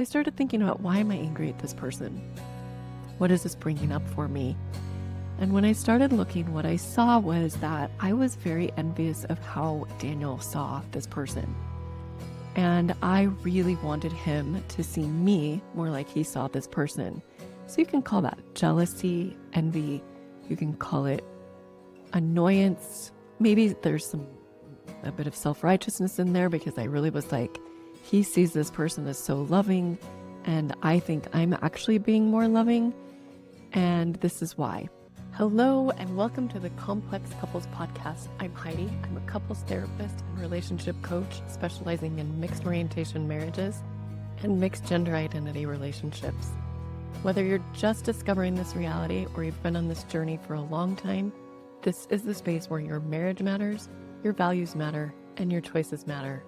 I started thinking about, why am I angry at this person? What is this bringing up for me? And when I started looking, what I saw was that I was very envious of how Daniel saw this person. And I really wanted him to see me more like he saw this person. So you can call that jealousy, envy. You can call it annoyance. Maybe there's a bit of self-righteousness in there, because I really was like, he sees this person as so loving, and I think I'm actually being more loving, and this is why. Hello, and welcome to the Complex Couples Podcast. I'm Heidi. I'm a couples therapist and relationship coach specializing in mixed orientation marriages and mixed gender identity relationships. Whether you're just discovering this reality or you've been on this journey for a long time, this is the space where your marriage matters, your values matter, and your choices matter.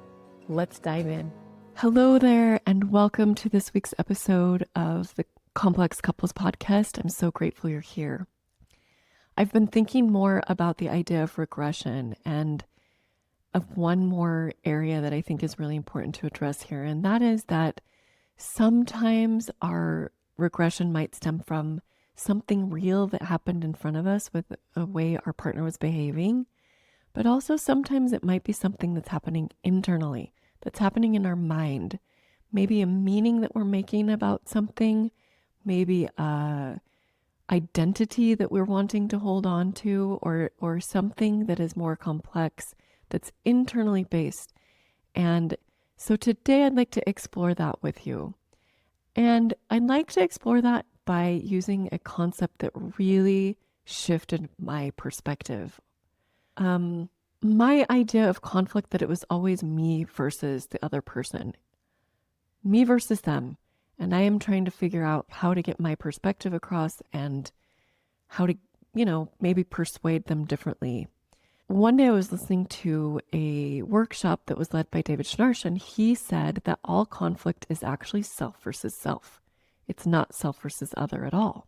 Let's dive in. Hello there, and welcome to this week's episode of the Complex Couples Podcast. I'm so grateful you're here. I've been thinking more about the idea of regression and of one more area that I think is really important to address here, and that is that sometimes our regression might stem from something real that happened in front of us with a way our partner was behaving, but also sometimes it might be something that's happening internally, that's happening in our mind. Maybe a meaning that we're making about something, maybe a identity that we're wanting to hold on to, or something that is more complex that's internally based. And so today I'd like to explore that with you. And I'd like to explore that by using a concept that really shifted my perspective. My idea of conflict, that it was always me versus the other person, me versus them. And I am trying to figure out how to get my perspective across and how to, maybe persuade them differently. One day I was listening to a workshop that was led by David Schnarch, and he said that all conflict is actually self versus self. It's not self versus other at all.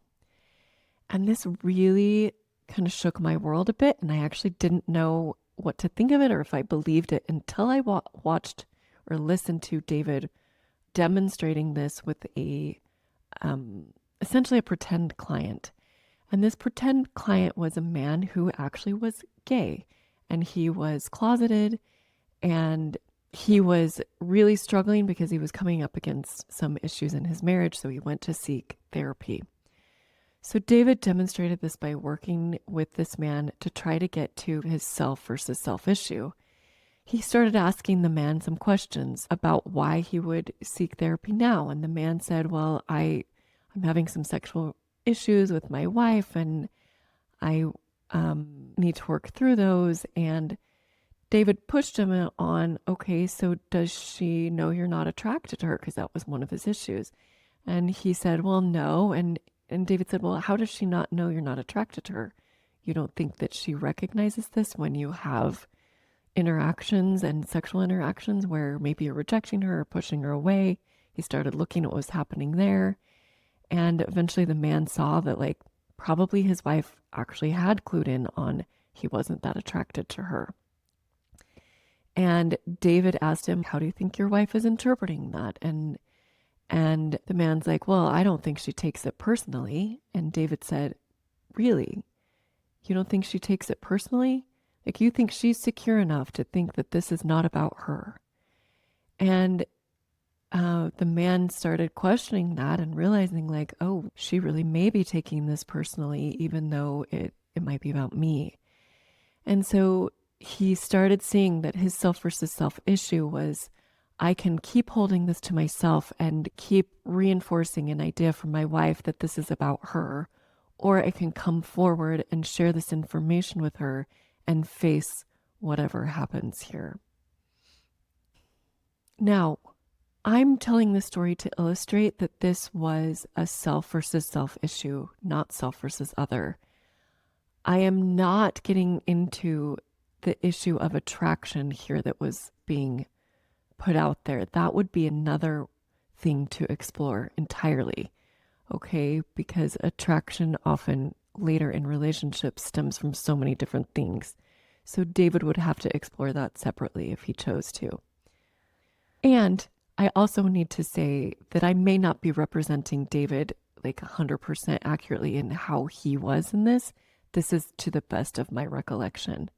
And this really kind of shook my world a bit, and I actually didn't know what to think of it or if I believed it until I watched or listened to David demonstrating this with essentially a pretend client. And this pretend client was a man who actually was gay, and he was closeted, and he was really struggling because he was coming up against some issues in his marriage. So he went to seek therapy. So David demonstrated this by working with this man to try to get to his self versus self issue. He started asking the man some questions about why he would seek therapy now. And the man said, well, I'm having some sexual issues with my wife, and I need to work through those. And David pushed him on, okay, so does she know you're not attracted to her? Because that was one of his issues. And he said, well, no. And David said, well, how does she not know you're not attracted to her? You don't think that she recognizes this when you have interactions and sexual interactions where maybe you're rejecting her or pushing her away? He started looking at what was happening there. And eventually the man saw that probably his wife actually had clued in on he wasn't that attracted to her. And David asked him, how do you think your wife is interpreting that? And the man's like, well, I don't think she takes it personally. And David said, really? You don't think she takes it personally? You think she's secure enough to think that this is not about her? And the man started questioning that and realizing oh, she really may be taking this personally, even though it might be about me. And so he started seeing that his self versus self issue was, I can keep holding this to myself and keep reinforcing an idea from my wife that this is about her, or I can come forward and share this information with her and face whatever happens here. Now, I'm telling this story to illustrate that this was a self versus self issue, not self versus other. I am not getting into the issue of attraction here that was being put out there. That would be another thing to explore entirely, okay? Because attraction often later in relationships stems from so many different things. So David would have to explore that separately if he chose to. And I also need to say that I may not be representing David like 100% accurately in how he was in this. This is to the best of my recollection.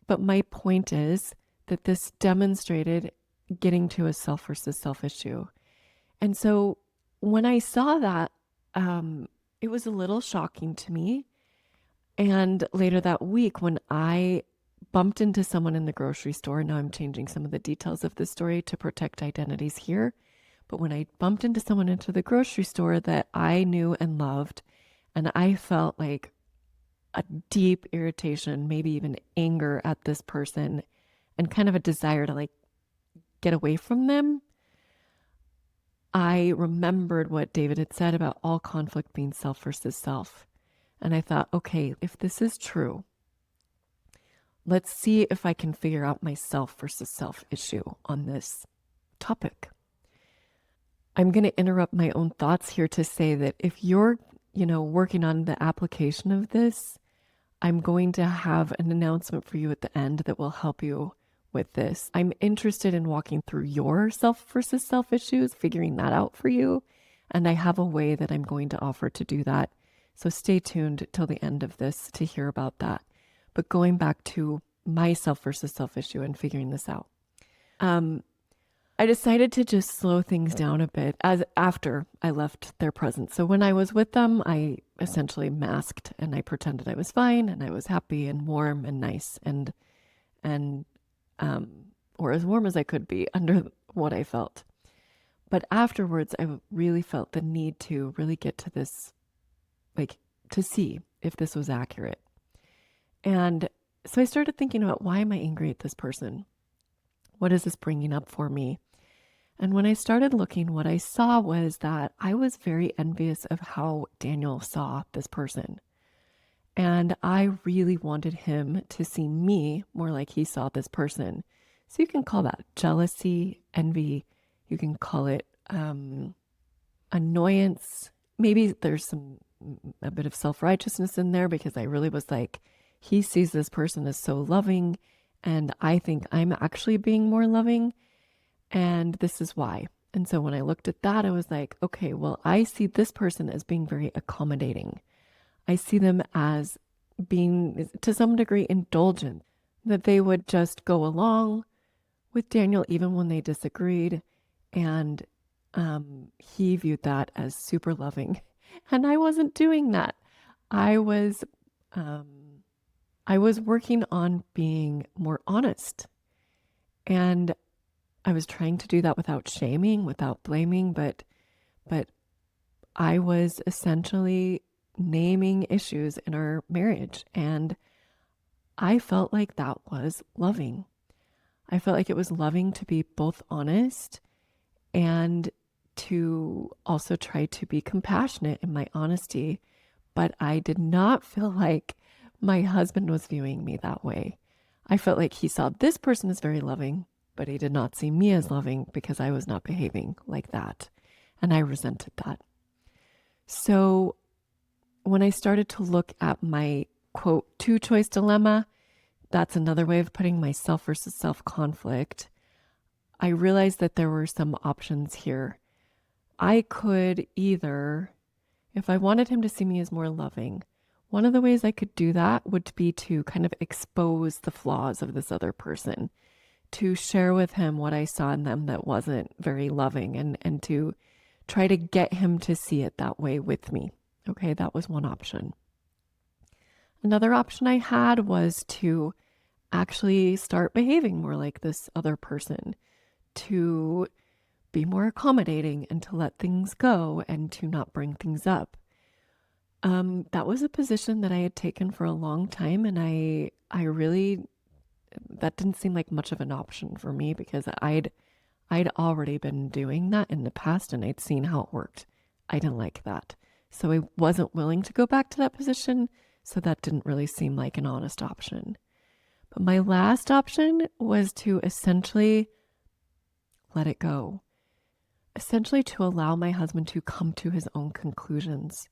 But my point is that this demonstrated getting to a self versus self issue. And so when I saw that, it was a little shocking to me. And later that week, when I bumped into someone in the grocery store, now I'm changing some of the details of this story to protect identities here. But when I bumped into someone into the grocery store that I knew and loved, and I felt like a deep irritation, maybe even anger at this person, and kind of a desire to like get away from them, I remembered what David had said about all conflict being self versus self. And I thought, okay, if this is true, let's see if I can figure out my self versus self issue on this topic. I'm going to interrupt my own thoughts here to say that if you're, working on the application of this, I'm going to have an announcement for you at the end that will help you with this. I'm interested in walking through your self versus self issues, figuring that out for you. And I have a way that I'm going to offer to do that. So stay tuned till the end of this to hear about that. But going back to my self versus self issue and figuring this out. I decided to just slow things down a bit as after I left their presence. So when I was with them, I essentially masked and I pretended I was fine and I was happy and warm and nice and or as warm as I could be under what I felt. But afterwards, I really felt the need to really get to this, like to see if this was accurate. And so I started thinking about, why am I angry at this person? What is this bringing up for me? And when I started looking, what I saw was that I was very envious of how Daniel saw this person. And I really wanted him to see me more like he saw this person. So you can call that jealousy, envy. You can call it annoyance. Maybe there's a bit of self-righteousness in there, because I really was like, he sees this person as so loving, and I think I'm actually being more loving, and this is why. And so when I looked at that, I was like, okay, well, I see this person as being very accommodating. I see them as being, to some degree, indulgent, that they would just go along with Daniel even when they disagreed. And he viewed that as super loving. And I wasn't doing that. I was working on being more honest. And I was trying to do that without shaming, without blaming, but I was essentially naming issues in our marriage. And I felt like that was loving. I felt like it was loving to be both honest and to also try to be compassionate in my honesty. But I did not feel like my husband was viewing me that way. I felt like he saw this person as very loving, but he did not see me as loving because I was not behaving like that. And I resented that. So when I started to look at my, quote, two-choice dilemma, that's another way of putting my self versus self conflict, I realized that there were some options here. I could either, if I wanted him to see me as more loving, one of the ways I could do that would be to kind of expose the flaws of this other person, to share with him what I saw in them that wasn't very loving, and to try to get him to see it that way with me. Okay, that was one option. Another option I had was to actually start behaving more like this other person, to be more accommodating and to let things go and to not bring things up. That was a position that I had taken for a long time, and I really, that didn't seem like much of an option for me, because I'd already been doing that in the past and I'd seen how it worked. I didn't like that. So I wasn't willing to go back to that position. So that didn't really seem like an honest option. But my last option was to essentially let it go. Essentially to allow my husband to come to his own conclusions,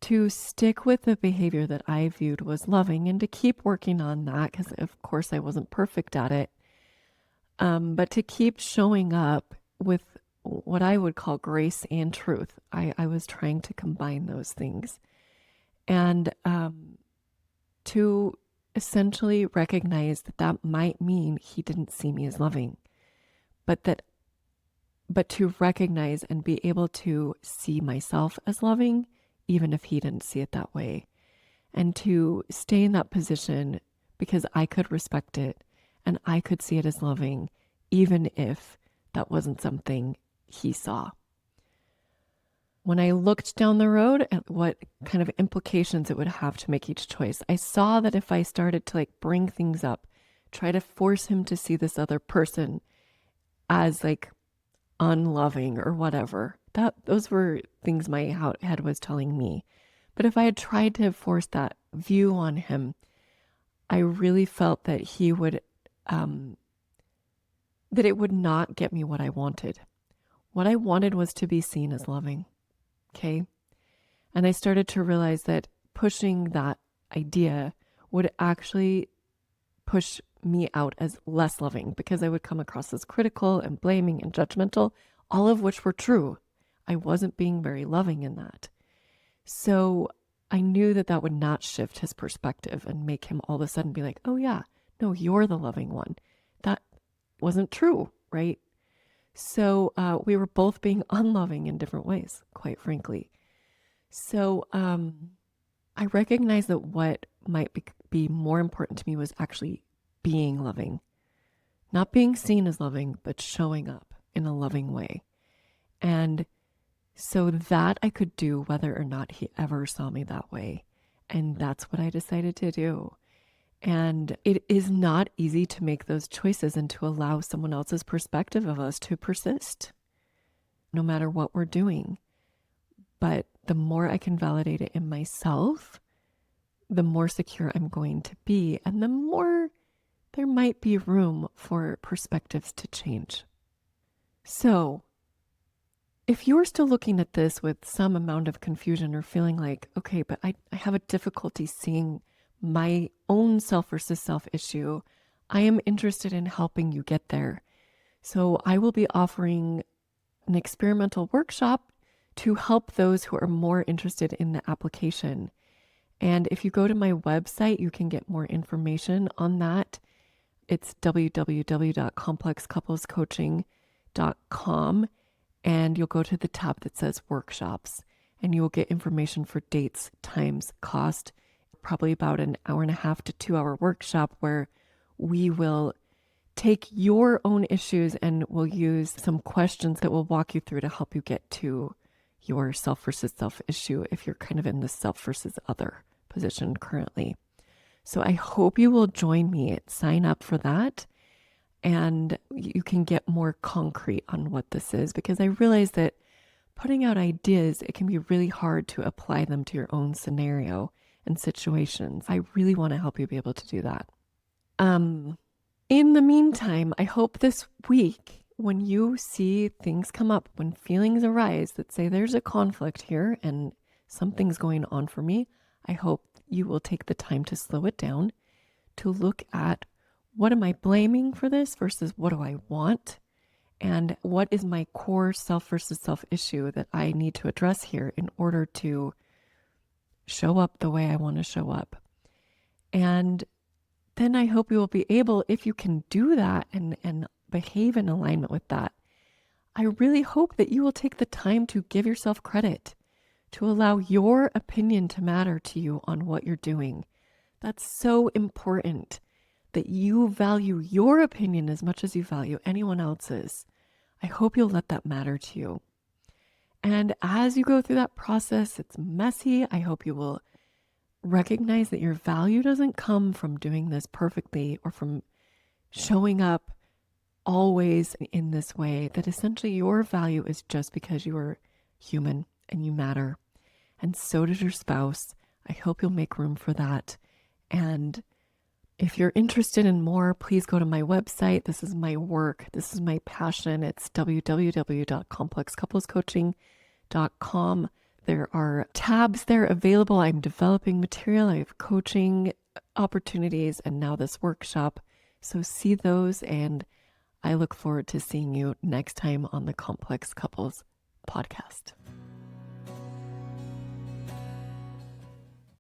to stick with the behavior that I viewed was loving, and to keep working on that, because of course I wasn't perfect at it. But to keep showing up with what I would call grace and truth. I was trying to combine those things. And to essentially recognize that that might mean he didn't see me as loving, but to recognize and be able to see myself as loving, even if he didn't see it that way, and to stay in that position because I could respect it and I could see it as loving, even if that wasn't something he saw. When I looked down the road at what kind of implications it would have to make each choice, I saw that if I started to like bring things up, try to force him to see this other person as like unloving or whatever, those were things my head was telling me. But if I had tried to force that view on him, I really felt that he would, that it would not get me what I wanted. What I wanted was to be seen as loving. Okay. And I started to realize that pushing that idea would actually push me out as less loving because I would come across as critical and blaming and judgmental, all of which were true. I wasn't being very loving in that. So I knew that that would not shift his perspective and make him all of a sudden be like, oh yeah, no, you're the loving one. That wasn't true, right? So we were both being unloving in different ways, quite frankly. So I recognized that what might be more important to me was actually being loving, not being seen as loving, but showing up in a loving way. And so that I could do whether or not he ever saw me that way. And that's what I decided to do. And it is not easy to make those choices and to allow someone else's perspective of us to persist, no matter what we're doing. But the more I can validate it in myself, the more secure I'm going to be, and the more there might be room for perspectives to change. So if you're still looking at this with some amount of confusion or feeling like, okay, but I have a difficulty seeing my own self versus self issue, I am interested in helping you get there. So I will be offering an experimental workshop to help those who are more interested in the application. And if you go to my website, you can get more information on that. It's www.complexcouplescoaching.com, and you'll go to the tab that says workshops, and you will get information for dates, times, cost, probably about an 1.5 to 2 hour workshop where we will take your own issues and we'll use some questions that will walk you through to help you get to your self versus self issue if you're kind of in the self versus other position currently. So I hope you will join me, sign up for that, and you can get more concrete on what this is, because I realize that putting out ideas, it can be really hard to apply them to your own scenario and situations. I really want to help you be able to do that. In the meantime, I hope this week, when you see things come up, when feelings arise that say there's a conflict here and something's going on for me, I hope you will take the time to slow it down, to look at what am I blaming for this versus what do I want? And what is my core self versus self issue that I need to address here in order to show up the way I want to show up. And then I hope you will be able, if you can do that and behave in alignment with that, I really hope that you will take the time to give yourself credit, to allow your opinion to matter to you on what you're doing. That's so important, that you value your opinion as much as you value anyone else's. I hope you'll let that matter to you. And as you go through that process, it's messy. I hope you will recognize that your value doesn't come from doing this perfectly or from showing up always in this way, that essentially your value is just because you are human and you matter. And so does your spouse. I hope you'll make room for that. And if you're interested in more, please go to my website. This is my work. This is my passion. It's www.complexcouplescoaching.com. There are tabs there available. I'm developing material. I have coaching opportunities and now this workshop. So see those, and I look forward to seeing you next time on the Complex Couples podcast.